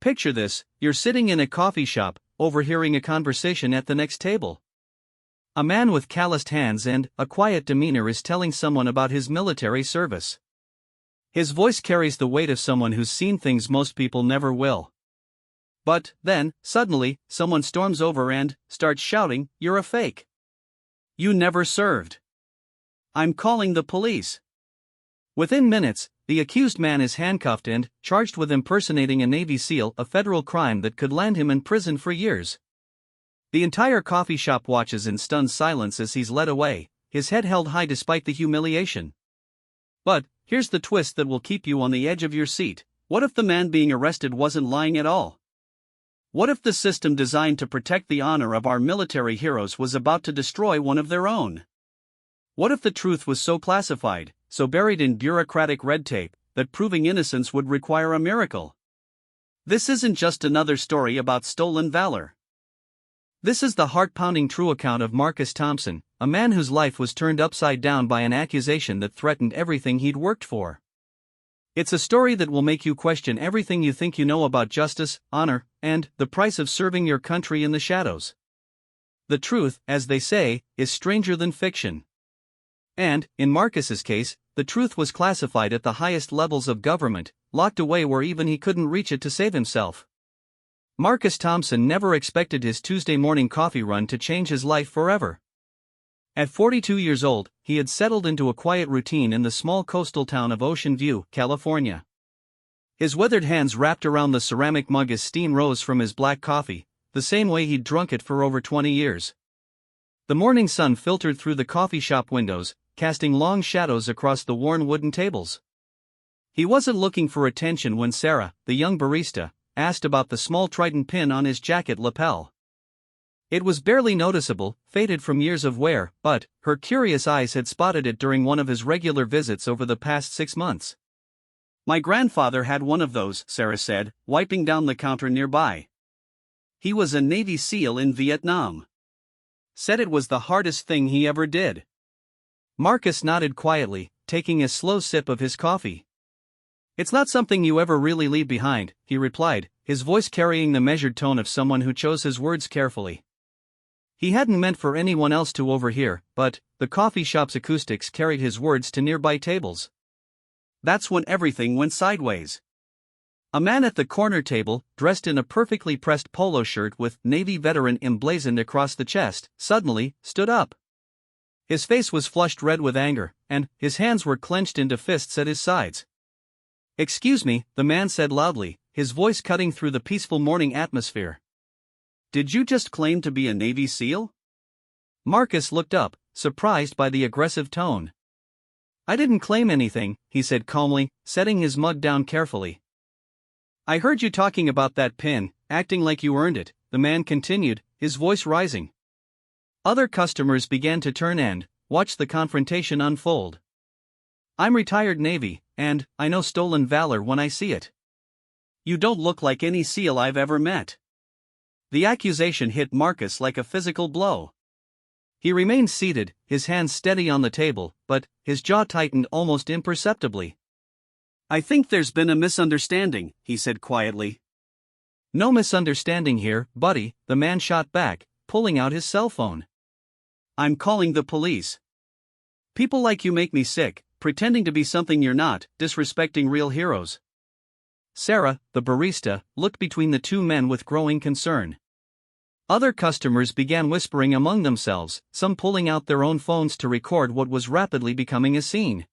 Picture this: you're sitting in a coffee shop, overhearing a conversation at the next table. A man with calloused hands and a quiet demeanor is telling someone about his military service. His voice carries the weight of someone who's seen things most people never will. But then, suddenly, someone storms over and starts shouting, "You're a fake. You never served. I'm calling the police." Within minutes, the accused man is handcuffed and charged with impersonating a Navy SEAL, a federal crime that could land him in prison for years. The entire coffee shop watches in stunned silence as he's led away, his head held high despite the humiliation. But here's the twist that will keep you on the edge of your seat. What if the man being arrested wasn't lying at all? What if the system designed to protect the honor of our military heroes was about to destroy one of their own? What if the truth was so classified, so buried in bureaucratic red tape, that proving innocence would require a miracle? This isn't just another story about stolen valor. This is the heart-pounding true account of Marcus Thompson, a man whose life was turned upside down by an accusation that threatened everything he'd worked for. It's a story that will make you question everything you think you know about justice, honor, and the price of serving your country in the shadows. The truth, as they say, is stranger than fiction. And, in Marcus's case, the truth was classified at the highest levels of government, locked away where even he couldn't reach it to save himself. Marcus Thompson never expected his Tuesday morning coffee run to change his life forever. At 42 years old, he had settled into a quiet routine in the small coastal town of Ocean View, California. His withered hands wrapped around the ceramic mug as steam rose from his black coffee, the same way he'd drunk it for over 20 years. The morning sun filtered through the coffee shop windows, casting long shadows across the worn wooden tables. He wasn't looking for attention when Sarah, the young barista, asked about the small trident pin on his jacket lapel. It was barely noticeable, faded from years of wear, but her curious eyes had spotted it during one of his regular visits over the past 6 months. "My grandfather had one of those," Sarah said, wiping down the counter nearby. "He was a Navy SEAL in Vietnam. Said it was the hardest thing he ever did." Marcus nodded quietly, taking a slow sip of his coffee. "It's not something you ever really leave behind," he replied, his voice carrying the measured tone of someone who chose his words carefully. He hadn't meant for anyone else to overhear, but the coffee shop's acoustics carried his words to nearby tables. That's when everything went sideways. A man at the corner table, dressed in a perfectly pressed polo shirt with Navy veteran emblazoned across the chest, suddenly stood up. His face was flushed red with anger, and his hands were clenched into fists at his sides. "Excuse me," the man said loudly, his voice cutting through the peaceful morning atmosphere. "Did you just claim to be a Navy SEAL?" Marcus looked up, surprised by the aggressive tone. "I didn't claim anything," he said calmly, setting his mug down carefully. "I heard you talking about that pin, acting like you earned it," the man continued, his voice rising. Other customers began to turn and watch the confrontation unfold. "I'm retired Navy, and I know stolen valor when I see it. You don't look like any SEAL I've ever met." The accusation hit Marcus like a physical blow. He remained seated, his hands steady on the table, but his jaw tightened almost imperceptibly. "I think there's been a misunderstanding," he said quietly. "No misunderstanding here, buddy," the man shot back, pulling out his cell phone. "I'm calling the police. People like you make me sick, pretending to be something you're not, disrespecting real heroes." Sarah, the barista, looked between the two men with growing concern. Other customers began whispering among themselves, some pulling out their own phones to record what was rapidly becoming a scene.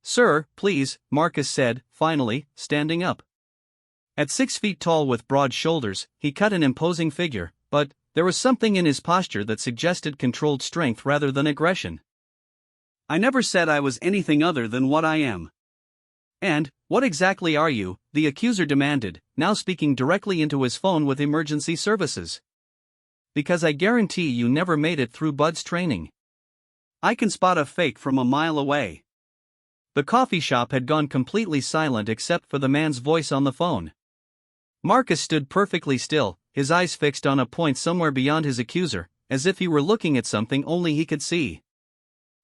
"Sir, please," Marcus said, finally, standing up. At 6 feet tall with broad shoulders, he cut an imposing figure, but there was something in his posture that suggested controlled strength rather than aggression. "I never said I was anything other than what I am." "And what exactly are you?" the accuser demanded, now speaking directly into his phone with emergency services. "Because I guarantee you never made it through Bud's training. I can spot a fake from a mile away." The coffee shop had gone completely silent except for the man's voice on the phone. Marcus stood perfectly still, his eyes fixed on a point somewhere beyond his accuser, as if he were looking at something only he could see.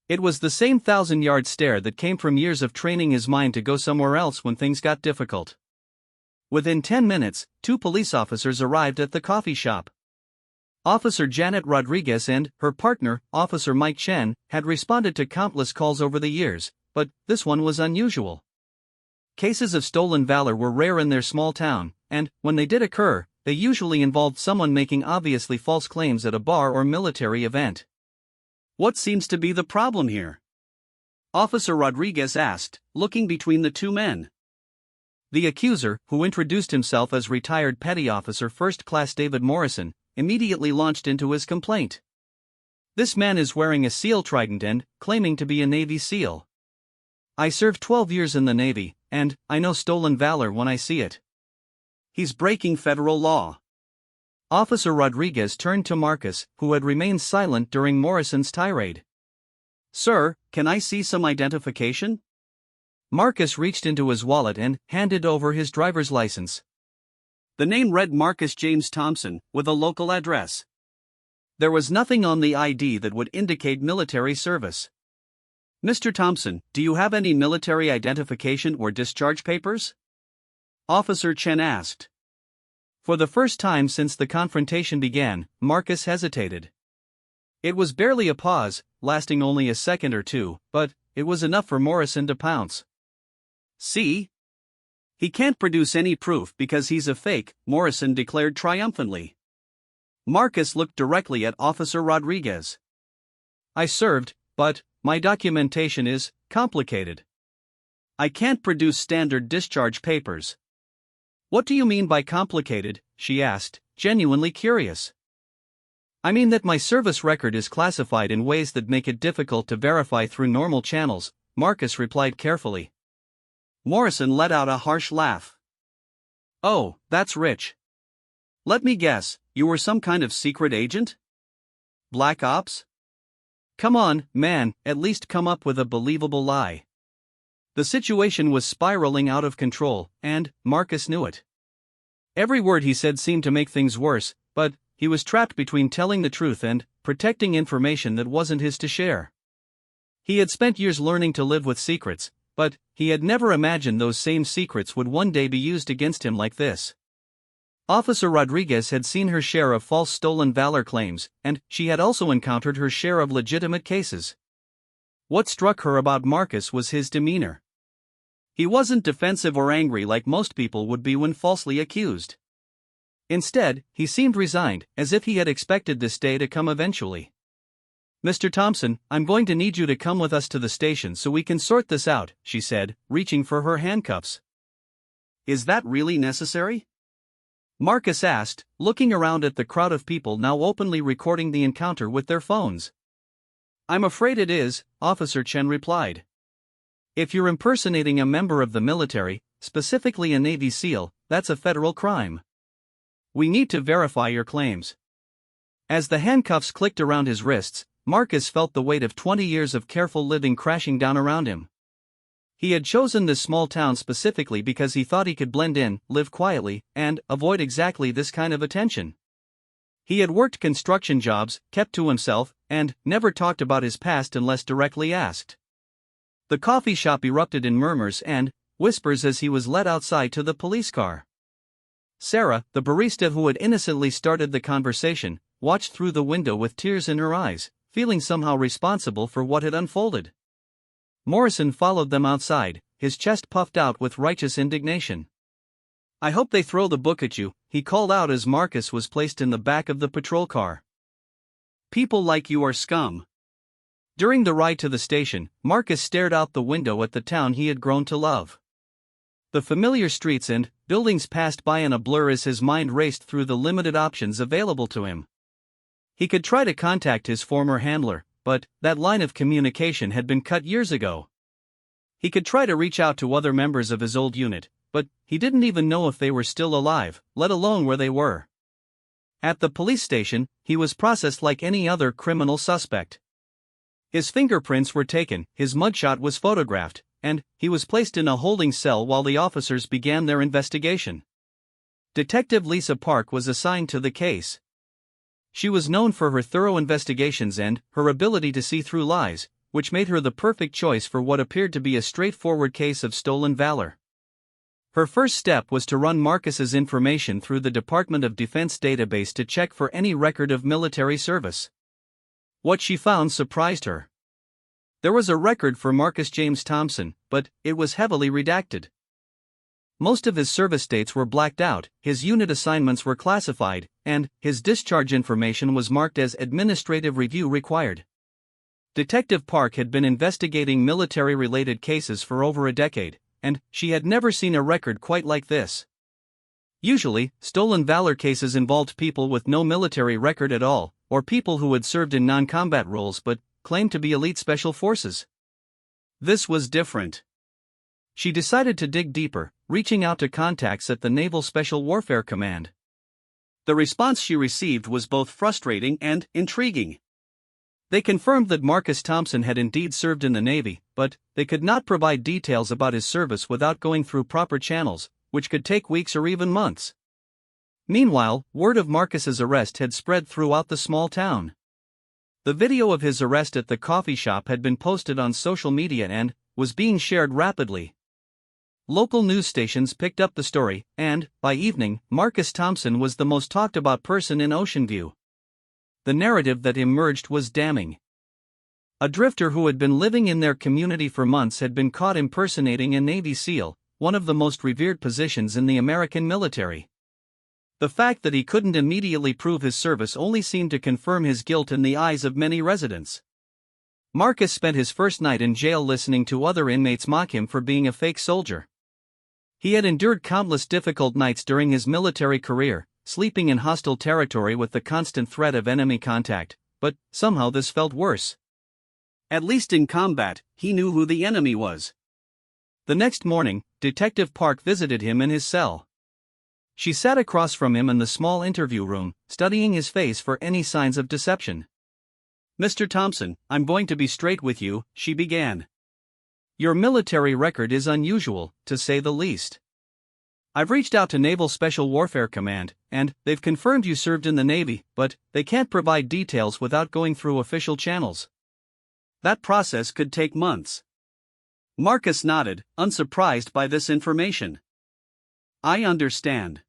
It was the same 1,000-yard stare that came from years of training his mind to go somewhere else when things got difficult. Within 10 minutes, 2 police officers arrived at the coffee shop. Officer Janet Rodriguez and her partner, Officer Mike Chen, had responded to countless calls over the years, but this one was unusual. Cases of stolen valor were rare in their small town, and, when they did occur, they usually involved someone making obviously false claims at a bar or military event. What seems to be the problem here? Officer Rodriguez asked, looking between the two men. The accuser, who introduced himself as retired Petty Officer First Class David Morrison, immediately launched into his complaint. This man is wearing a SEAL trident and claiming to be a Navy SEAL. I served 12 years in the Navy, and I know stolen valor when I see it. He's breaking federal law. Officer Rodriguez turned to Marcus, who had remained silent during Morrison's tirade. Sir, can I see some identification? Marcus reached into his wallet and handed over his driver's license. The name read Marcus James Thompson, with a local address. There was nothing on the ID that would indicate military service. Mr. Thompson, do you have any military identification or discharge papers? Officer Chen asked. For the first time since the confrontation began, Marcus hesitated. It was barely a pause, lasting only a second or two, but it was enough for Morrison to pounce. See? He can't produce any proof because he's a fake, Morrison declared triumphantly. Marcus looked directly at Officer Rodriguez. I served, but my documentation is complicated. I can't produce standard discharge papers. What do you mean by complicated? She asked, genuinely curious. I mean that my service record is classified in ways that make it difficult to verify through normal channels, Marcus replied carefully. Morrison let out a harsh laugh. Oh, that's rich. Let me guess, you were some kind of secret agent? Black Ops? Come on, man, at least come up with a believable lie. The situation was spiraling out of control, and Marcus knew it. Every word he said seemed to make things worse, but he was trapped between telling the truth and protecting information that wasn't his to share. He had spent years learning to live with secrets, but he had never imagined those same secrets would one day be used against him like this. Officer Rodriguez had seen her share of false stolen valor claims, and she had also encountered her share of legitimate cases. What struck her about Marcus was his demeanor. He wasn't defensive or angry like most people would be when falsely accused. Instead, he seemed resigned, as if he had expected this day to come eventually. Mr. Thompson, I'm going to need you to come with us to the station so we can sort this out, she said, reaching for her handcuffs. Is that really necessary? Marcus asked, looking around at the crowd of people now openly recording the encounter with their phones. I'm afraid it is, Officer Chen replied. If you're impersonating a member of the military, specifically a Navy SEAL, that's a federal crime. We need to verify your claims. As the handcuffs clicked around his wrists, Marcus felt the weight of 20 years of careful living crashing down around him. He had chosen this small town specifically because he thought he could blend in, live quietly, and avoid exactly this kind of attention. He had worked construction jobs, kept to himself, and never talked about his past unless directly asked. The coffee shop erupted in murmurs and whispers as he was led outside to the police car. Sarah, the barista who had innocently started the conversation, watched through the window with tears in her eyes, feeling somehow responsible for what had unfolded. Morrison followed them outside, his chest puffed out with righteous indignation. I hope they throw the book at you, he called out as Marcus was placed in the back of the patrol car. People like you are scum. During the ride to the station, Marcus stared out the window at the town he had grown to love. The familiar streets and buildings passed by in a blur as his mind raced through the limited options available to him. He could try to contact his former handler, but that line of communication had been cut years ago. He could try to reach out to other members of his old unit, but he didn't even know if they were still alive, let alone where they were. At the police station, he was processed like any other criminal suspect. His fingerprints were taken, his mugshot was photographed, and he was placed in a holding cell while the officers began their investigation. Detective Lisa Park was assigned to the case. She was known for her thorough investigations and her ability to see through lies, which made her the perfect choice for what appeared to be a straightforward case of stolen valor. Her first step was to run Marcus's information through the Department of Defense database to check for any record of military service. What she found surprised her. There was a record for Marcus James Thompson, but it was heavily redacted. Most of his service dates were blacked out, his unit assignments were classified, and his discharge information was marked as administrative review required. Detective Park had been investigating military-related cases for over a decade, and she had never seen a record quite like this. Usually, stolen valor cases involved people with no military record at all, or people who had served in non-combat roles but claimed to be elite special forces. This was different. She decided to dig deeper, reaching out to contacts at the Naval Special Warfare Command. The response she received was both frustrating and intriguing. They confirmed that Marcus Thompson had indeed served in the Navy, but they could not provide details about his service without going through proper channels, which could take weeks or even months. Meanwhile, word of Marcus's arrest had spread throughout the small town. The video of his arrest at the coffee shop had been posted on social media and was being shared rapidly. Local news stations picked up the story, and, by evening, Marcus Thompson was the most talked about person in Ocean View. The narrative that emerged was damning. A drifter who had been living in their community for months had been caught impersonating a Navy SEAL, one of the most revered positions in the American military. The fact that he couldn't immediately prove his service only seemed to confirm his guilt in the eyes of many residents. Marcus spent his first night in jail listening to other inmates mock him for being a fake soldier. He had endured countless difficult nights during his military career, sleeping in hostile territory with the constant threat of enemy contact, but somehow this felt worse. At least in combat, he knew who the enemy was. The next morning, Detective Park visited him in his cell. She sat across from him in the small interview room, studying his face for any signs of deception. "Mr. Thompson, I'm going to be straight with you," she began. "Your military record is unusual, to say the least. I've reached out to Naval Special Warfare Command, and they've confirmed you served in the Navy, but they can't provide details without going through official channels." That process could take months. Marcus nodded, unsurprised by this information. "I understand.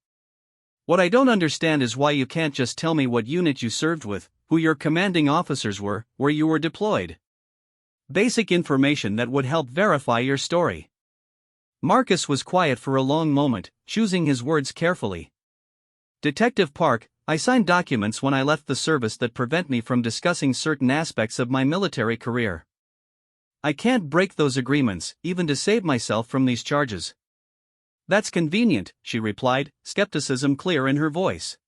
What I don't understand is why you can't just tell me what unit you served with, who your commanding officers were, where you were deployed. Basic information that would help verify your story." Marcus was quiet for a long moment, choosing his words carefully. "Detective Park, I signed documents when I left the service that prevent me from discussing certain aspects of my military career. I can't break those agreements, even to save myself from these charges." "That's convenient," she replied, skepticism clear in her voice.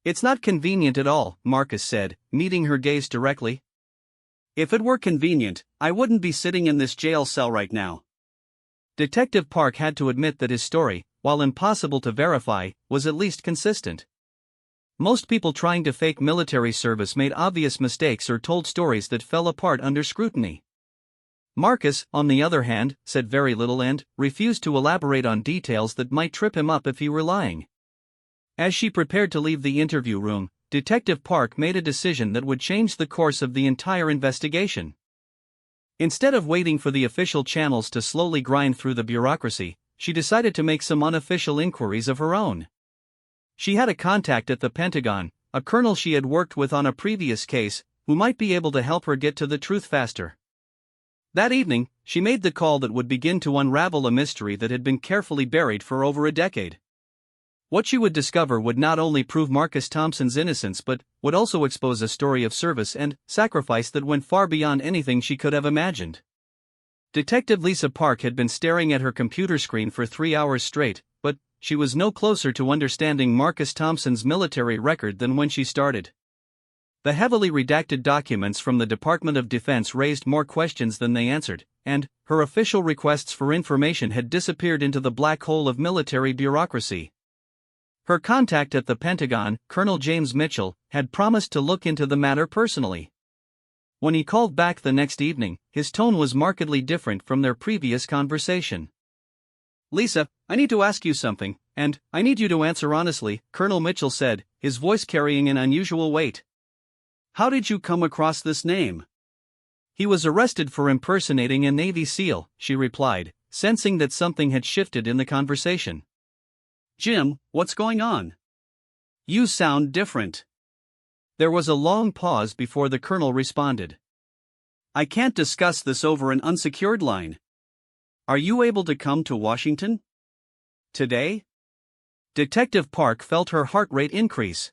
"It's not convenient at all," Marcus said, meeting her gaze directly. "If it were convenient, I wouldn't be sitting in this jail cell right now." Detective Park had to admit that his story, while impossible to verify, was at least consistent. Most people trying to fake military service made obvious mistakes or told stories that fell apart under scrutiny. Marcus, on the other hand, said very little and refused to elaborate on details that might trip him up if he were lying. As she prepared to leave the interview room, Detective Park made a decision that would change the course of the entire investigation. Instead of waiting for the official channels to slowly grind through the bureaucracy, she decided to make some unofficial inquiries of her own. She had a contact at the Pentagon, a colonel she had worked with on a previous case, who might be able to help her get to the truth faster. That evening, she made the call that would begin to unravel a mystery that had been carefully buried for over a decade. What she would discover would not only prove Marcus Thompson's innocence but would also expose a story of service and sacrifice that went far beyond anything she could have imagined. Detective Lisa Park had been staring at her computer screen for 3 hours straight, but she was no closer to understanding Marcus Thompson's military record than when she started. The heavily redacted documents from the Department of Defense raised more questions than they answered, and her official requests for information had disappeared into the black hole of military bureaucracy. Her contact at the Pentagon, Colonel James Mitchell, had promised to look into the matter personally. When he called back the next evening, his tone was markedly different from their previous conversation. "Lisa, I need to ask you something, and I need you to answer honestly," Colonel Mitchell said, his voice carrying an unusual weight. "How did you come across this name?" "He was arrested for impersonating a Navy SEAL," she replied, sensing that something had shifted in the conversation. "Jim, what's going on? You sound different." There was a long pause before the colonel responded. "I can't discuss this over an unsecured line. Are you able to come to Washington today?" Detective Park felt her heart rate increase.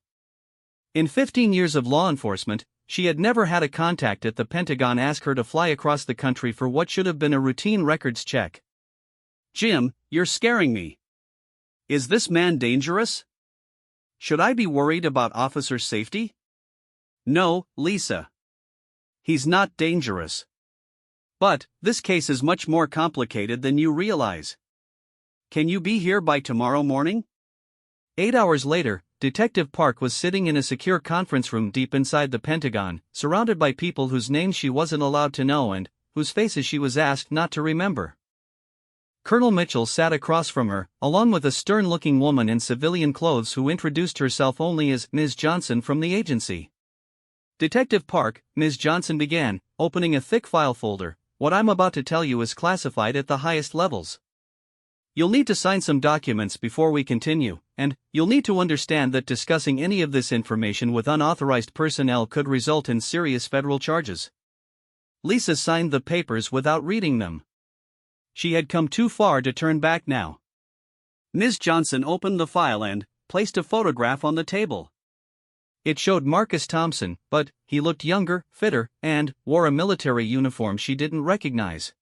In 15 years of law enforcement, she had never had a contact at the Pentagon ask her to fly across the country for what should have been a routine records check. "Jim, you're scaring me. Is this man dangerous? Should I be worried about officer safety?" "No, Lisa. He's not dangerous. But this case is much more complicated than you realize. Can you be here by tomorrow morning?" 8 hours later, Detective Park was sitting in a secure conference room deep inside the Pentagon, surrounded by people whose names she wasn't allowed to know and whose faces she was asked not to remember. Colonel Mitchell sat across from her, along with a stern-looking woman in civilian clothes who introduced herself only as Ms. Johnson from the agency. "Detective Park," Ms. Johnson began, opening a thick file folder, "what I'm about to tell you is classified at the highest levels. You'll need to sign some documents before we continue, and you'll need to understand that discussing any of this information with unauthorized personnel could result in serious federal charges." Lisa signed the papers without reading them. She had come too far to turn back now. Ms. Johnson opened the file and placed a photograph on the table. It showed Marcus Thompson, but he looked younger, fitter, and wore a military uniform she didn't recognize.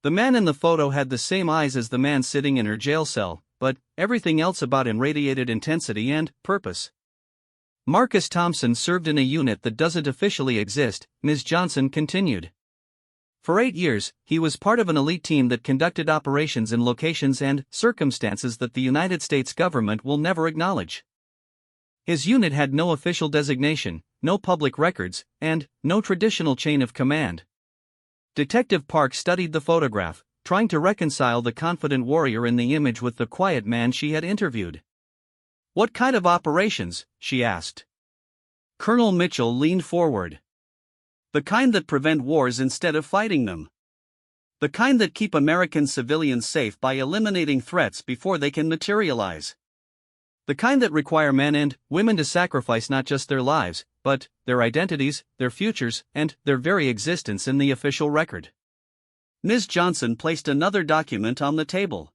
The man in the photo had the same eyes as the man sitting in her jail cell, but everything else about him radiated intensity and purpose. "Marcus Thompson served in a unit that doesn't officially exist," Ms. Johnson continued. "For 8 years, he was part of an elite team that conducted operations in locations and circumstances that the United States government will never acknowledge. His unit had no official designation, no public records, and no traditional chain of command." Detective Park studied the photograph, trying to reconcile the confident warrior in the image with the quiet man she had interviewed. "What kind of operations?" she asked. Colonel Mitchell leaned forward. "The kind that prevent wars instead of fighting them. The kind that keep American civilians safe by eliminating threats before they can materialize. The kind that require men and women to sacrifice not just their lives, but their identities, their futures, and their very existence in the official record." Ms. Johnson placed another document on the table.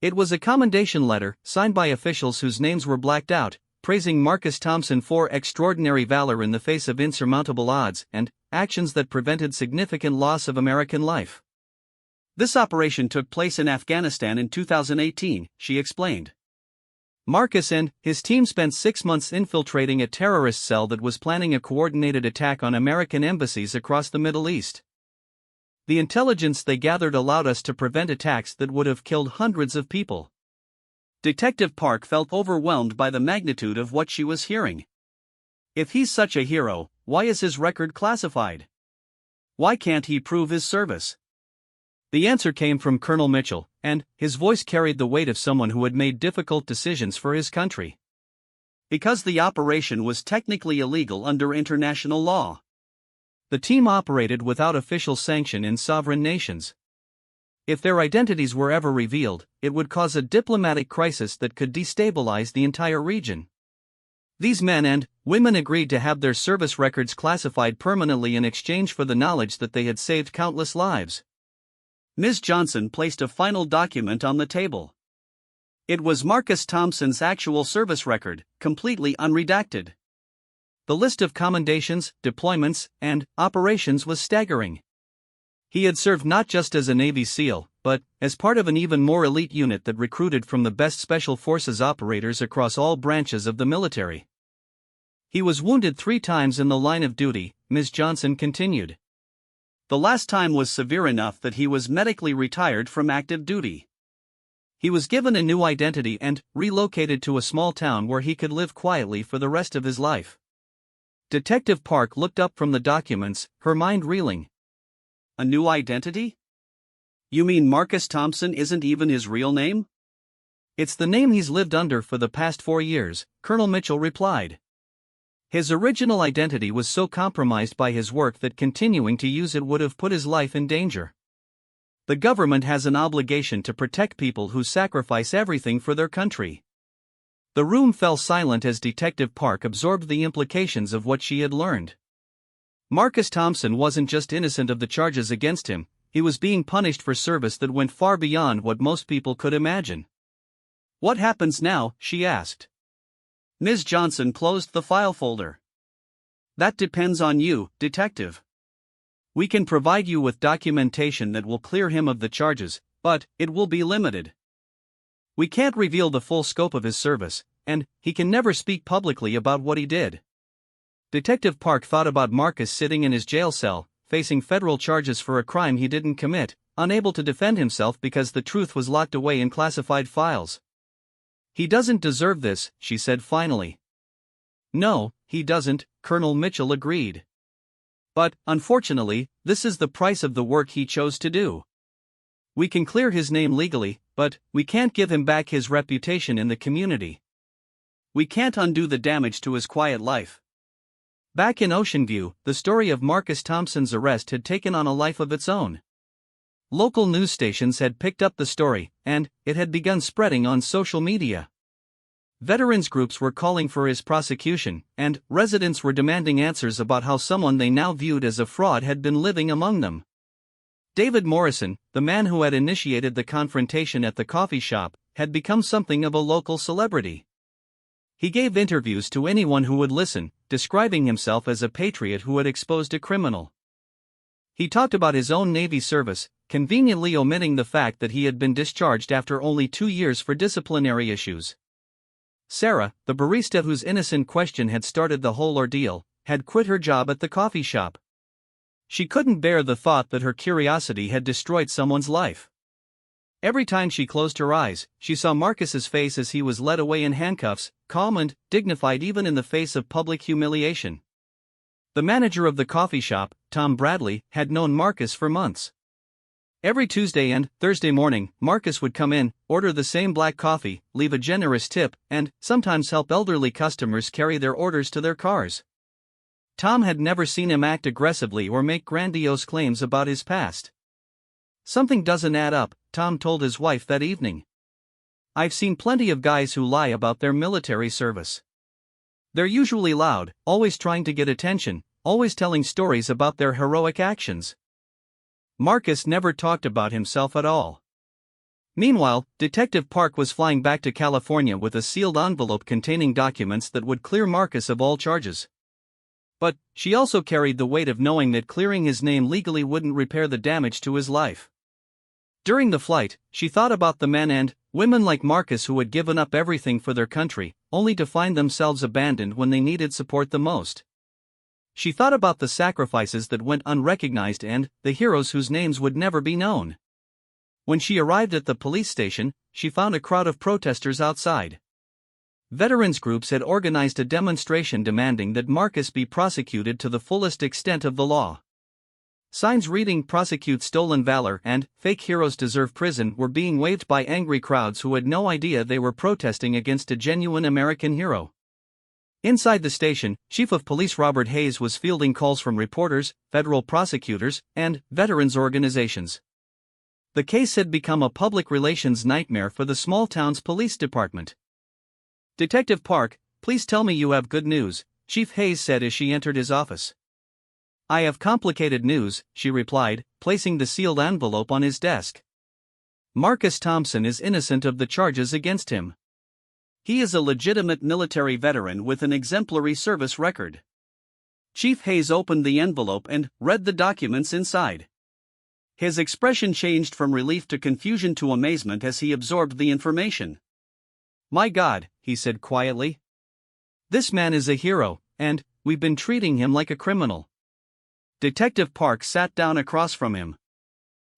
It was a commendation letter, signed by officials whose names were blacked out, praising Marcus Thompson for extraordinary valor in the face of insurmountable odds and actions that prevented significant loss of American life. "This operation took place in Afghanistan in 2018, she explained. Marcus and his team spent 6 months infiltrating a terrorist cell that was planning a coordinated attack on American embassies across the Middle East. The intelligence they gathered allowed us to prevent attacks that would have killed hundreds of people." Detective Park felt overwhelmed by the magnitude of what she was hearing. If he's such a hero, why is his record classified? Why can't he prove his service? The answer came from Colonel Mitchell, and his voice carried the weight of someone who had made difficult decisions for his country. "Because the operation was technically illegal under international law. The team operated without official sanction in sovereign nations. If their identities were ever revealed, it would cause a diplomatic crisis that could destabilize the entire region. These men and women agreed to have their service records classified permanently in exchange for the knowledge that they had saved countless lives." Ms. Johnson placed a final document on the table. It was Marcus Thompson's actual service record, completely unredacted. The list of commendations, deployments, and operations was staggering. He had served not just as a Navy SEAL, but as part of an even more elite unit that recruited from the best Special Forces operators across all branches of the military. He was wounded 3 times in the line of duty, Ms. Johnson continued. The last time was severe enough that he was medically retired from active duty. He was given a new identity and relocated to a small town where he could live quietly for the rest of his life. Detective Park looked up from the documents, her mind reeling. A new identity? You mean Marcus Thompson isn't even his real name? It's the name he's lived under for the past 4 years, Colonel Mitchell replied. His original identity was so compromised by his work that continuing to use it would have put his life in danger. The government has an obligation to protect people who sacrifice everything for their country. The room fell silent as Detective Park absorbed the implications of what she had learned. Marcus Thompson wasn't just innocent of the charges against him, he was being punished for service that went far beyond what most people could imagine. "What happens now?" she asked. Ms. Johnson closed the file folder. "That depends on you, Detective. We can provide you with documentation that will clear him of the charges, but it will be limited. We can't reveal the full scope of his service, and he can never speak publicly about what he did." Detective Park thought about Marcus sitting in his jail cell, facing federal charges for a crime he didn't commit, unable to defend himself because the truth was locked away in classified files. "He doesn't deserve this," she said finally. "No, he doesn't," Colonel Mitchell agreed. "But, unfortunately, this is the price of the work he chose to do. We can clear his name legally, but we can't give him back his reputation in the community. We can't undo the damage to his quiet life." Back in Ocean View, the story of Marcus Thompson's arrest had taken on a life of its own. Local news stations had picked up the story, and it had begun spreading on social media. Veterans groups were calling for his prosecution, and residents were demanding answers about how someone they now viewed as a fraud had been living among them. David Morrison, the man who had initiated the confrontation at the coffee shop, had become something of a local celebrity. He gave interviews to anyone who would listen, describing himself as a patriot who had exposed a criminal. He talked about his own Navy service, conveniently omitting the fact that he had been discharged after only 2 years for disciplinary issues. Sarah, the barista whose innocent question had started the whole ordeal, had quit her job at the coffee shop. She couldn't bear the thought that her curiosity had destroyed someone's life. Every time she closed her eyes, she saw Marcus's face as he was led away in handcuffs, calm and dignified even in the face of public humiliation. The manager of the coffee shop, Tom Bradley, had known Marcus for months. Every Tuesday and Thursday morning, Marcus would come in, order the same black coffee, leave a generous tip, and sometimes help elderly customers carry their orders to their cars. Tom had never seen him act aggressively or make grandiose claims about his past. "Something doesn't add up," Tom told his wife that evening. "I've seen plenty of guys who lie about their military service. They're usually loud, always trying to get attention, always telling stories about their heroic actions. Marcus never talked about himself at all." Meanwhile, Detective Park was flying back to California with a sealed envelope containing documents that would clear Marcus of all charges. But she also carried the weight of knowing that clearing his name legally wouldn't repair the damage to his life. During the flight, she thought about the men and women like Marcus who had given up everything for their country, only to find themselves abandoned when they needed support the most. She thought about the sacrifices that went unrecognized and the heroes whose names would never be known. When she arrived at the police station, she found a crowd of protesters outside. Veterans groups had organized a demonstration demanding that Marcus be prosecuted to the fullest extent of the law. Signs reading "Prosecute Stolen Valor" and "Fake Heroes Deserve Prison" were being waved by angry crowds who had no idea they were protesting against a genuine American hero. Inside the station, Chief of Police Robert Hayes was fielding calls from reporters, federal prosecutors, and veterans organizations. The case had become a public relations nightmare for the small town's police department. "Detective Park, please tell me you have good news," Chief Hayes said as she entered his office. "I have complicated news," she replied, placing the sealed envelope on his desk. "Marcus Thompson is innocent of the charges against him. He is a legitimate military veteran with an exemplary service record." Chief Hayes opened the envelope and read the documents inside. His expression changed from relief to confusion to amazement as he absorbed the information. "My God," he said quietly. "This man is a hero, and we've been treating him like a criminal." Detective Park sat down across from him.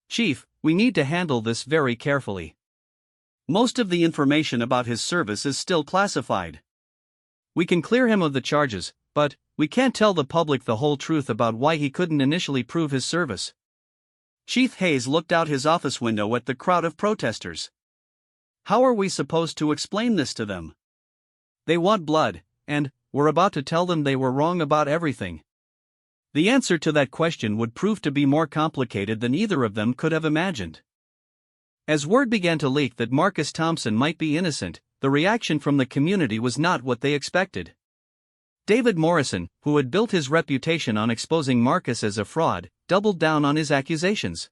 "Chief, we need to handle this very carefully. Most of the information about his service is still classified. We can clear him of the charges, but we can't tell the public the whole truth about why he couldn't initially prove his service." Chief Hayes looked out his office window at the crowd of protesters. "How are we supposed to explain this to them? They want blood, and we're about to tell them they were wrong about everything." The answer to that question would prove to be more complicated than either of them could have imagined. As word began to leak that Marcus Thompson might be innocent, the reaction from the community was not what they expected. David Morrison, who had built his reputation on exposing Marcus as a fraud, doubled down on his accusations.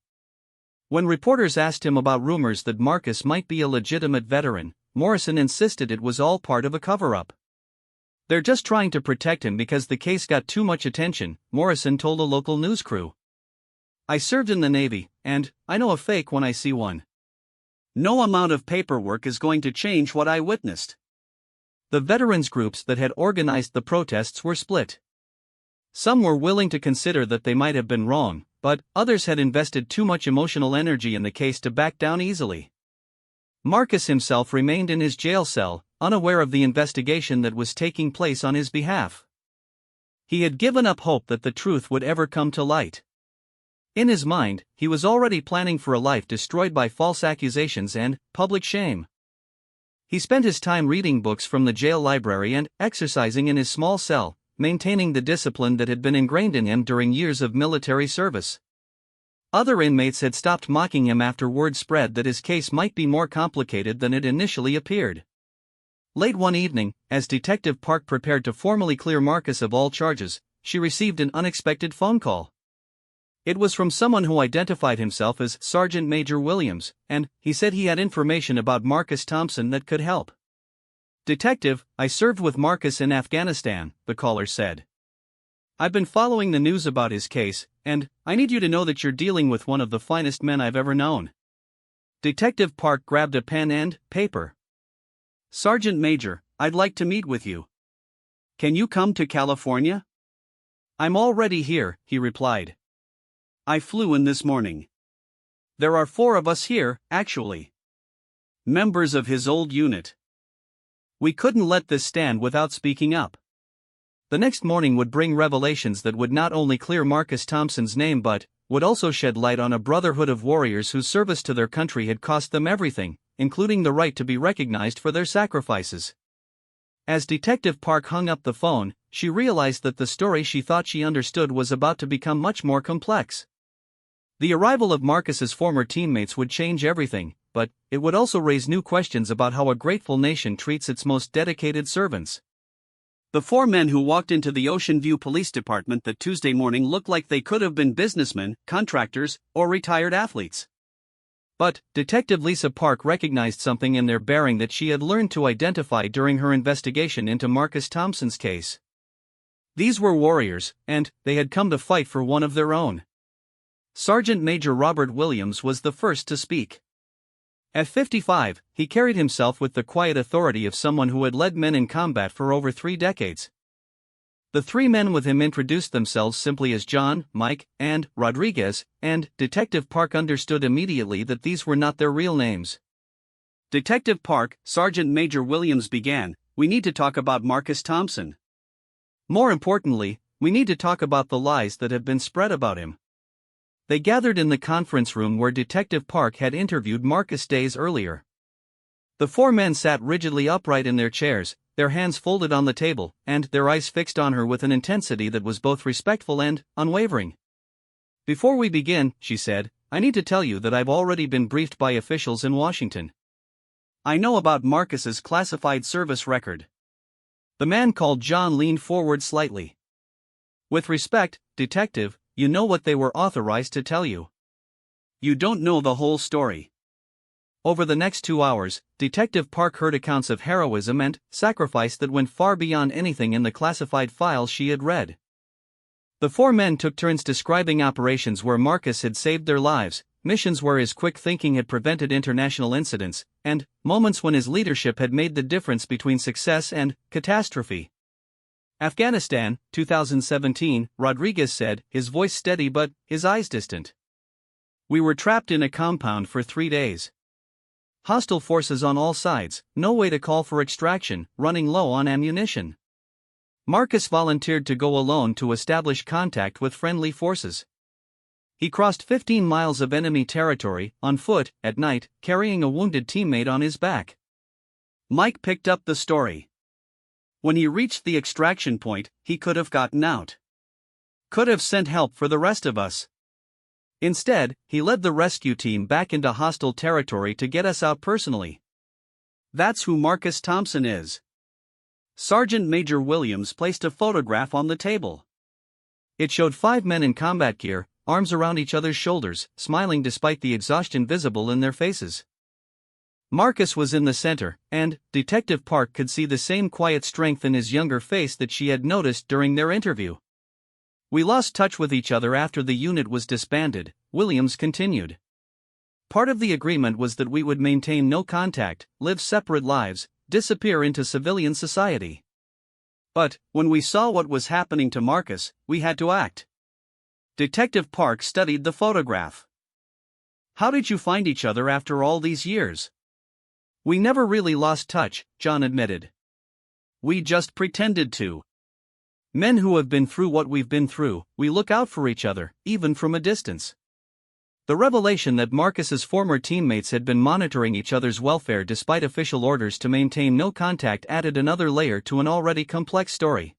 When reporters asked him about rumors that Marcus might be a legitimate veteran, Morrison insisted it was all part of a cover-up. "They're just trying to protect him because the case got too much attention," Morrison told a local news crew. "I served in the Navy, and I know a fake when I see one. No amount of paperwork is going to change what I witnessed." The veterans groups that had organized the protests were split. Some were willing to consider that they might have been wrong, but others had invested too much emotional energy in the case to back down easily. Marcus himself remained in his jail cell, unaware of the investigation that was taking place on his behalf. He had given up hope that the truth would ever come to light. In his mind, he was already planning for a life destroyed by false accusations and public shame. He spent his time reading books from the jail library and exercising in his small cell, maintaining the discipline that had been ingrained in him during years of military service. Other inmates had stopped mocking him after word spread that his case might be more complicated than it initially appeared. Late one evening, as Detective Park prepared to formally clear Marcus of all charges, she received an unexpected phone call. It was from someone who identified himself as Sergeant Major Williams, and he said he had information about Marcus Thompson that could help. "Detective, I served with Marcus in Afghanistan," the caller said. "I've been following the news about his case, and I need you to know that you're dealing with one of the finest men I've ever known." Detective Park grabbed a pen and paper. "Sergeant Major, I'd like to meet with you. Can you come to California?" "I'm already here," he replied. "I flew in this morning. There are 4 of us here, actually. Members of his old unit. We couldn't let this stand without speaking up." The next morning would bring revelations that would not only clear Marcus Thompson's name but would also shed light on a brotherhood of warriors whose service to their country had cost them everything, including the right to be recognized for their sacrifices. As Detective Park hung up the phone, she realized that the story she thought she understood was about to become much more complex. The arrival of Marcus's former teammates would change everything, but it would also raise new questions about how a grateful nation treats its most dedicated servants. The 4 men who walked into the Ocean View Police Department that Tuesday morning looked like they could have been businessmen, contractors, or retired athletes. But Detective Lisa Park recognized something in their bearing that she had learned to identify during her investigation into Marcus Thompson's case. These were warriors, and they had come to fight for one of their own. Sergeant Major Robert Williams was the first to speak. At 55, he carried himself with the quiet authority of someone who had led men in combat for over 3 decades. The 3 men with him introduced themselves simply as John, Mike, and Rodriguez, and Detective Park understood immediately that these were not their real names. "Detective Park," Sergeant Major Williams began, "we need to talk about Marcus Thompson. More importantly, we need to talk about the lies that have been spread about him." They gathered in the conference room where Detective Park had interviewed Marcus days earlier. The 4 men sat rigidly upright in their chairs, their hands folded on the table, and their eyes fixed on her with an intensity that was both respectful and unwavering. "Before we begin," she said, "I need to tell you that I've already been briefed by officials in Washington. I know about Marcus's classified service record." The man called John leaned forward slightly. "With respect, Detective, you know what they were authorized to tell you. You don't know the whole story." Over the next 2 hours, Detective Park heard accounts of heroism and sacrifice that went far beyond anything in the classified files she had read. The 4 men took turns describing operations where Marcus had saved their lives, missions where his quick thinking had prevented international incidents, and moments when his leadership had made the difference between success and catastrophe. "Afghanistan, 2017, Rodriguez said, his voice steady but his eyes distant. "We were trapped in a compound for 3 days. Hostile forces on all sides, no way to call for extraction, running low on ammunition. Marcus volunteered to go alone to establish contact with friendly forces. He crossed 15 miles of enemy territory, on foot, at night, carrying a wounded teammate on his back." Mike picked up the story. "When he reached the extraction point, he could have gotten out. could have sent help for the rest of us. Instead, he led the rescue team back into hostile territory to get us out personally. That's who Marcus Thompson is. Sergeant Major Williams placed a photograph on the table. It showed 5 men in combat gear, arms around each other's shoulders, smiling despite the exhaustion visible in their faces. Marcus was in the center, and Detective Park could see the same quiet strength in his younger face that she had noticed during their interview. We lost touch with each other after the unit was disbanded, Williams continued. Part of the agreement was that we would maintain no contact, live separate lives, disappear into civilian society. But, when we saw what was happening to Marcus, we had to act. Detective Park studied the photograph. How did you find each other after all these years? We never really lost touch, John admitted. We just pretended to. Men who have been through what we've been through, we look out for each other, even from a distance. The revelation that Marcus's former teammates had been monitoring each other's welfare despite official orders to maintain no contact added another layer to an already complex story.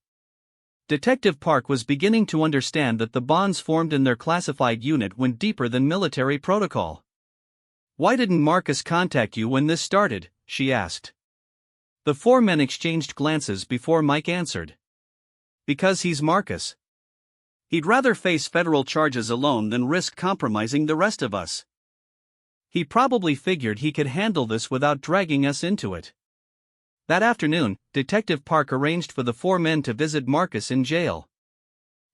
Detective Park was beginning to understand that the bonds formed in their classified unit went deeper than military protocol. Why didn't Marcus contact you when this started? She asked. The 4 men exchanged glances before Mike answered. Because he's Marcus. He'd rather face federal charges alone than risk compromising the rest of us. He probably figured he could handle this without dragging us into it. That afternoon, Detective Park arranged for the 4 men to visit Marcus in jail.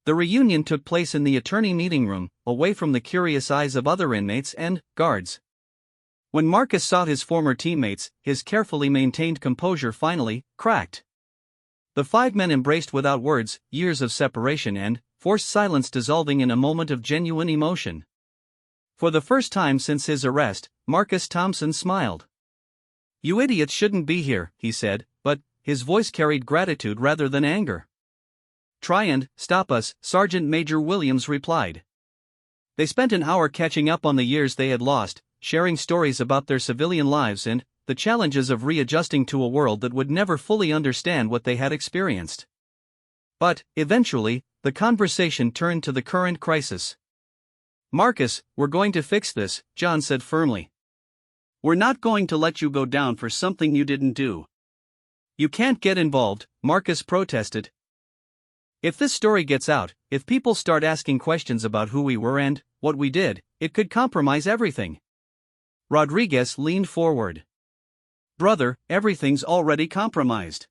The reunion took place in the attorney meeting room, away from the curious eyes of other inmates and guards. When Marcus saw his former teammates, his carefully maintained composure finally cracked. The 5 men embraced without words, years of separation and forced silence dissolving in a moment of genuine emotion. For the first time since his arrest, Marcus Thompson smiled. "You idiots shouldn't be here," he said, but his voice carried gratitude rather than anger. "Try and stop us," Sergeant Major Williams replied. They spent an hour catching up on the years they had lost, sharing stories about their civilian lives and the challenges of readjusting to a world that would never fully understand what they had experienced. But, eventually, the conversation turned to the current crisis. "Marcus, we're going to fix this," John said firmly. "We're not going to let you go down for something you didn't do." "You can't get involved," Marcus protested. "If this story gets out, if people start asking questions about who we were and what we did, it could compromise everything." Rodriguez leaned forward. "Brother, everything's already compromised.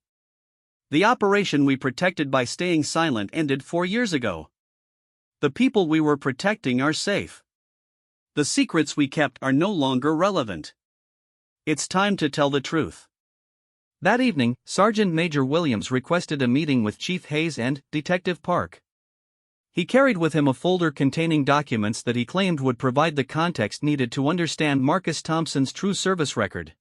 The operation we protected by staying silent ended 4 years ago. The people we were protecting are safe. The secrets we kept are no longer relevant. It's time to tell the truth." That evening, Sergeant Major Williams requested a meeting with Chief Hayes and Detective Park. He carried with him a folder containing documents that he claimed would provide the context needed to understand Marcus Thompson's true service record.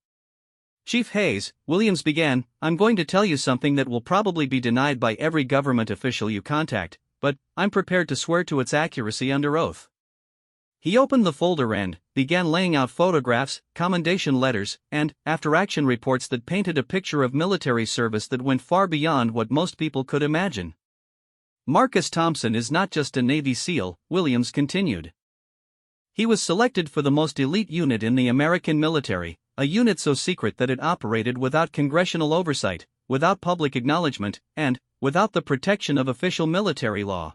"Chief Hayes," Williams began, "I'm going to tell you something that will probably be denied by every government official you contact, but I'm prepared to swear to its accuracy under oath." He opened the folder and began laying out photographs, commendation letters, and after-action reports that painted a picture of military service that went far beyond what most people could imagine. "Marcus Thompson is not just a Navy SEAL," Williams continued. "He was selected for the most elite unit in the American military, a unit so secret that it operated without congressional oversight, without public acknowledgement, and without the protection of official military law.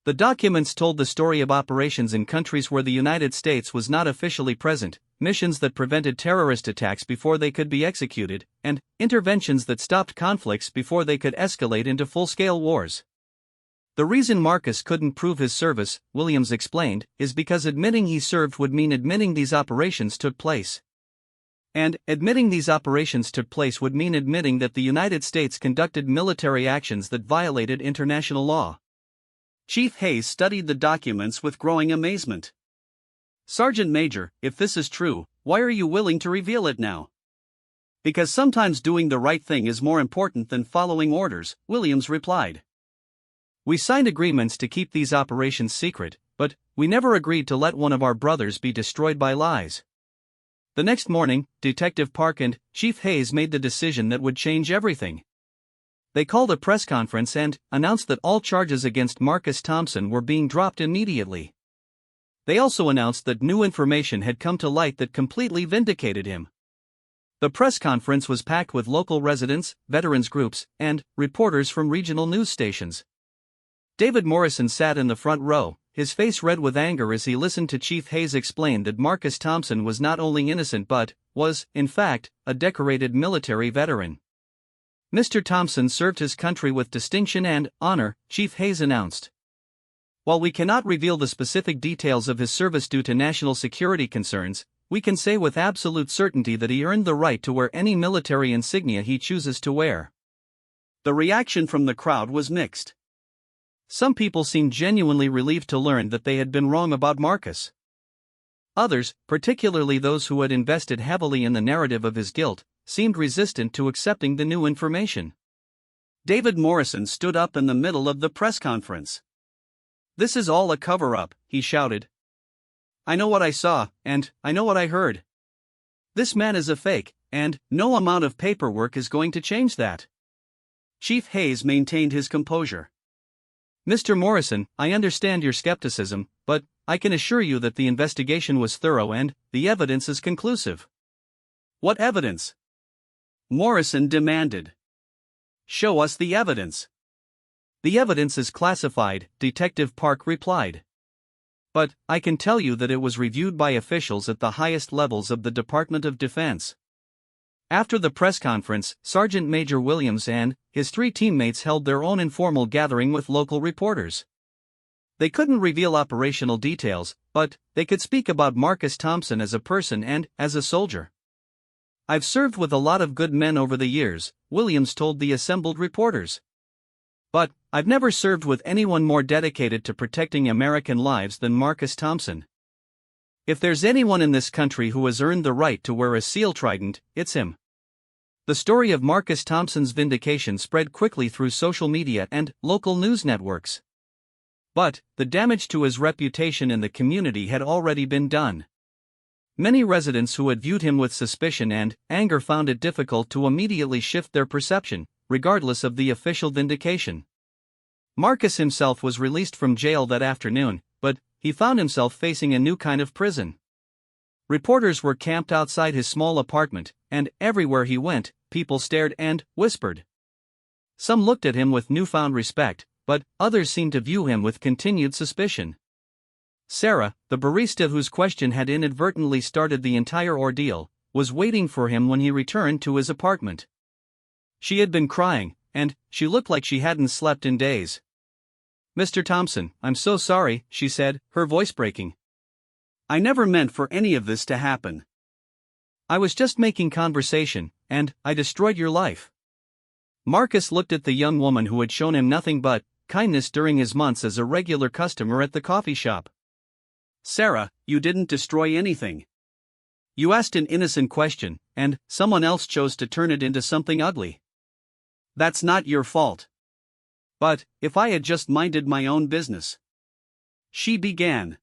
The documents told the story of operations in countries where the United States was not officially present, missions that prevented terrorist attacks before they could be executed, and interventions that stopped conflicts before they could escalate into full-scale wars. The reason Marcus couldn't prove his service," Williams explained, "is because admitting he served would mean admitting these operations took place. And admitting these operations took place would mean admitting that the United States conducted military actions that violated international law." Chief Hayes studied the documents with growing amazement. "Sergeant Major, if this is true, why are you willing to reveal it now?" "Because sometimes doing the right thing is more important than following orders," Williams replied. "We signed agreements to keep these operations secret, but we never agreed to let one of our brothers be destroyed by lies." The next morning, Detective Park and Chief Hayes made the decision that would change everything. They called a press conference and announced that all charges against Marcus Thompson were being dropped immediately. They also announced that new information had come to light that completely vindicated him. The press conference was packed with local residents, veterans groups, and reporters from regional news stations. David Morrison sat in the front row, his face red with anger as he listened to Chief Hayes explain that Marcus Thompson was not only innocent but was, in fact, a decorated military veteran. Mr. Thompson served his country with distinction and honor, Chief Hayes announced. While we cannot reveal the specific details of his service due to national security concerns, we can say with absolute certainty that he earned the right to wear any military insignia he chooses to wear. The reaction from the crowd was mixed. Some people seemed genuinely relieved to learn that they had been wrong about Marcus. Others, particularly those who had invested heavily in the narrative of his guilt, seemed resistant to accepting the new information. David Morrison stood up in the middle of the press conference. "This is all a cover-up," he shouted. "I know what I saw, and I know what I heard. This man is a fake, and no amount of paperwork is going to change that." Chief Hayes maintained his composure. "Mr. Morrison, I understand your skepticism, but I can assure you that the investigation was thorough and the evidence is conclusive." "What evidence?" Morrison demanded. "Show us the evidence." "The evidence is classified," Detective Park replied. "But I can tell you that it was reviewed by officials at the highest levels of the Department of Defense." After the press conference, Sergeant Major Williams and his 3 teammates held their own informal gathering with local reporters. They couldn't reveal operational details, but they could speak about Marcus Thompson as a person and as a soldier. "I've served with a lot of good men over the years," Williams told the assembled reporters. "But I've never served with anyone more dedicated to protecting American lives than Marcus Thompson. If there's anyone in this country who has earned the right to wear a SEAL trident, it's him." The story of Marcus Thompson's vindication spread quickly through social media and local news networks. But the damage to his reputation in the community had already been done. Many residents who had viewed him with suspicion and anger found it difficult to immediately shift their perception, regardless of the official vindication. Marcus himself was released from jail that afternoon, but he found himself facing a new kind of prison. Reporters were camped outside his small apartment, and everywhere he went, people stared and whispered. Some looked at him with newfound respect, but others seemed to view him with continued suspicion. Sarah, the barista whose question had inadvertently started the entire ordeal, was waiting for him when he returned to his apartment. She had been crying, and she looked like she hadn't slept in days. "Mr. Thompson, I'm so sorry," she said, her voice breaking. "I never meant for any of this to happen. I was just making conversation, and I destroyed your life." Marcus looked at the young woman who had shown him nothing but kindness during his months as a regular customer at the coffee shop. "Sarah, you didn't destroy anything. You asked an innocent question, and someone else chose to turn it into something ugly. That's not your fault." "But if I had just minded my own business," she began.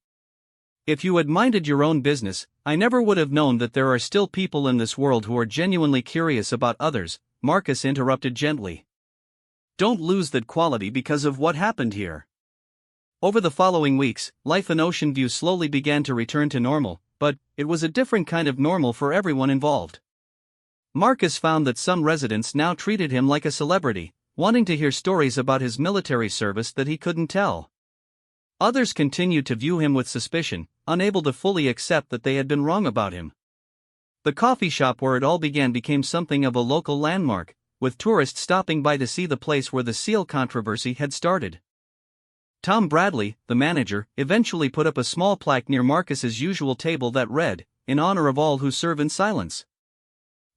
"If you had minded your own business, I never would have known that there are still people in this world who are genuinely curious about others," Marcus interrupted gently. "Don't lose that quality because of what happened here." Over the following weeks, life in Ocean View slowly began to return to normal, but it was a different kind of normal for everyone involved. Marcus found that some residents now treated him like a celebrity, wanting to hear stories about his military service that he couldn't tell. Others continued to view him with suspicion, unable to fully accept that they had been wrong about him. The coffee shop where it all began became something of a local landmark, with tourists stopping by to see the place where the SEAL controversy had started. Tom Bradley, the manager, eventually put up a small plaque near Marcus's usual table that read, "In honor of all who serve in silence."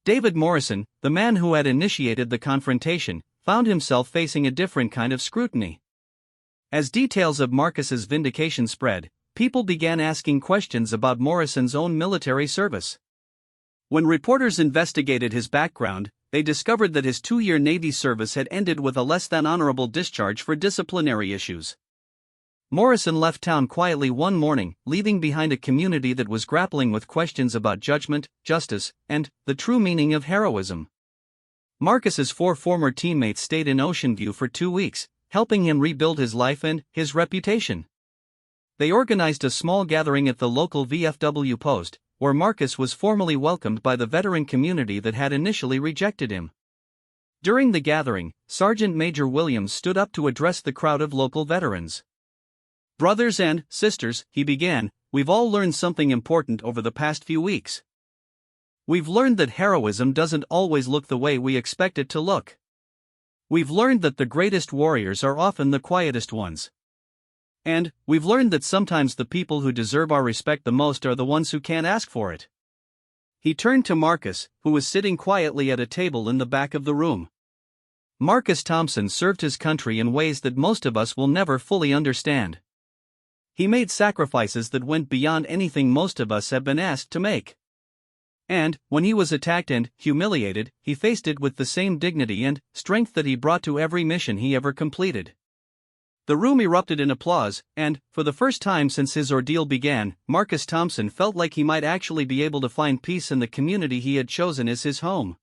David Morrison, the man who had initiated the confrontation, found himself facing a different kind of scrutiny. As details of Marcus's vindication spread, people began asking questions about Morrison's own military service. When reporters investigated his background, they discovered that his 2-year Navy service had ended with a less than honorable discharge for disciplinary issues. Morrison left town quietly one morning, leaving behind a community that was grappling with questions about judgment, justice, and the true meaning of heroism. Marcus's 4 former teammates stayed in Ocean View for 2 weeks, helping him rebuild his life and his reputation. They organized a small gathering at the local VFW post, where Marcus was formally welcomed by the veteran community that had initially rejected him. During the gathering, Sergeant Major Williams stood up to address the crowd of local veterans. "Brothers and sisters," he began, "we've all learned something important over the past few weeks. We've learned that heroism doesn't always look the way we expect it to look. We've learned that the greatest warriors are often the quietest ones. And we've learned that sometimes the people who deserve our respect the most are the ones who can't ask for it." He turned to Marcus, who was sitting quietly at a table in the back of the room. Marcus Thompson served his country in ways that most of us will never fully understand. He made sacrifices that went beyond anything most of us have been asked to make. And, when he was attacked and humiliated, he faced it with the same dignity and strength that he brought to every mission he ever completed. The room erupted in applause, and, for the first time since his ordeal began, Marcus Thompson felt like he might actually be able to find peace in the community he had chosen as his home.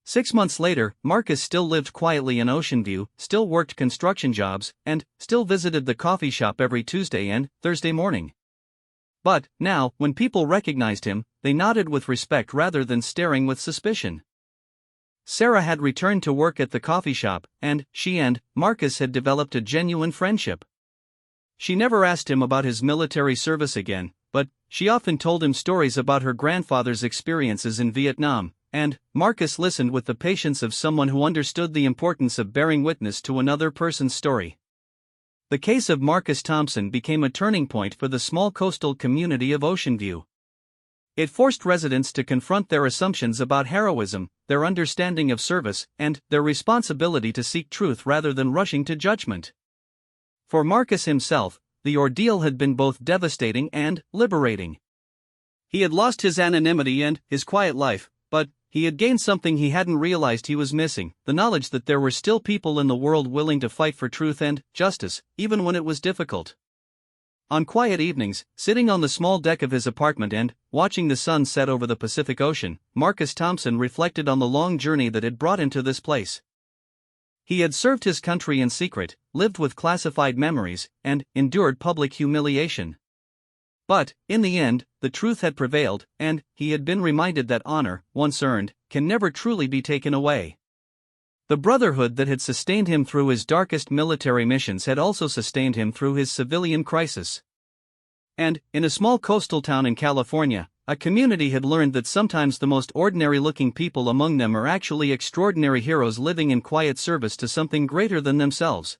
6 months later, Marcus still lived quietly in Ocean View, still worked construction jobs, and still visited the coffee shop every Tuesday and Thursday morning. But, now, when people recognized him, they nodded with respect rather than staring with suspicion. Sarah had returned to work at the coffee shop, and she and Marcus had developed a genuine friendship. She never asked him about his military service again, but she often told him stories about her grandfather's experiences in Vietnam, and Marcus listened with the patience of someone who understood the importance of bearing witness to another person's story. The case of Marcus Thompson became a turning point for the small coastal community of Ocean View. It forced residents to confront their assumptions about heroism, their understanding of service, and their responsibility to seek truth rather than rushing to judgment. For Marcus himself, the ordeal had been both devastating and liberating. He had lost his anonymity and his quiet life, but he had gained something he hadn't realized he was missing: the knowledge that there were still people in the world willing to fight for truth and justice, even when it was difficult. On quiet evenings, sitting on the small deck of his apartment and watching the sun set over the Pacific Ocean, Marcus Thompson reflected on the long journey that had brought him to this place. He had served his country in secret, lived with classified memories, and endured public humiliation. But, in the end, the truth had prevailed, and he had been reminded that honor, once earned, can never truly be taken away. The brotherhood that had sustained him through his darkest military missions had also sustained him through his civilian crisis. And, in a small coastal town in California, a community had learned that sometimes the most ordinary-looking people among them are actually extraordinary heroes living in quiet service to something greater than themselves.